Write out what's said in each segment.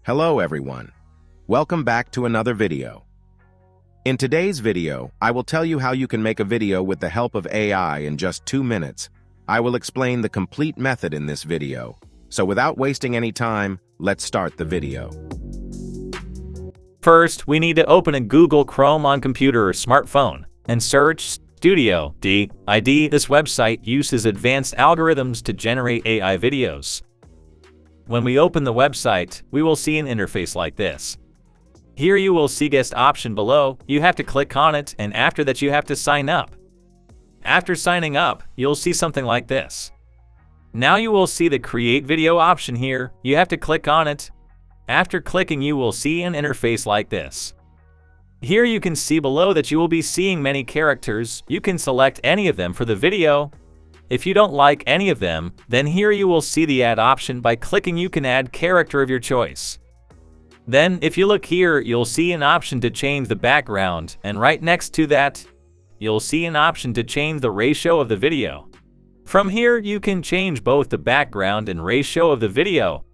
Hello everyone. Welcome back to another video. In today's video, I will tell you how you can make a video with the help of AI in just 2 minutes. I will explain the complete method in this video. So without wasting any time, let's start the video. First, we need to open a Google Chrome on computer or smartphone and search Studio D. This website uses advanced algorithms to generate AI videos. When we open the website, we will see an interface like this. Here you will see guest option below. You have to click on it, and after that you have to sign up. After signing up, you'll see something like this. Now you will see the create video option here. You have to click on it. After clicking, you will see an interface like this. Here you can see below that you will be seeing many characters. You can select any of them for the video. If you don't like any of them, then here you will see the add option. By clicking, you can add character of your choice. Then if you look here, you'll see an option to change the background, and right next to that, you'll see an option to change the ratio of the video. From here, you can change both the background and ratio of the video.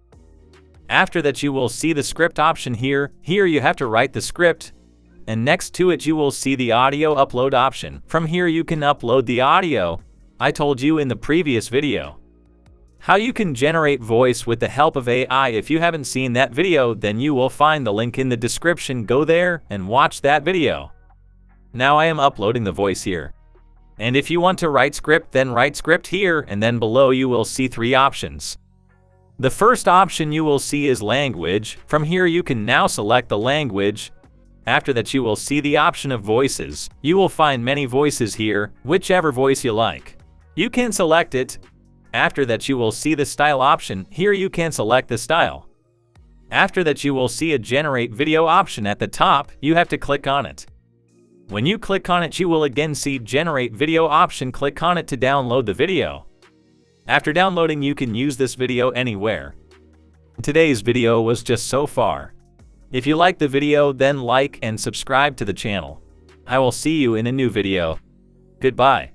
After that, you will see the script option here. Here you have to write the script, and next to it you will see the audio upload option. From here you can upload the audio. I told you in the previous video how you can generate voice with the help of AI. If you haven't seen that video, then you will find the link in the description. Go there and watch that video. Now I am uploading the voice here. And if you want to write script, then write script here, and then below you will see 3 options. The first option you will see is language. From here you can now select the language. After that you will see the option of voices. You will find many voices here, whichever voice you like. You can select it. After that you will see the style option. Here you can select the style. After that you will see a generate video option at the top. You have to click on it. When you click on it, you will again see generate video option. Click on it to download the video. After downloading, you can use this video anywhere. Today's video was just so far. If you like the video, then like and subscribe to the channel. I will see you in a new video. Goodbye.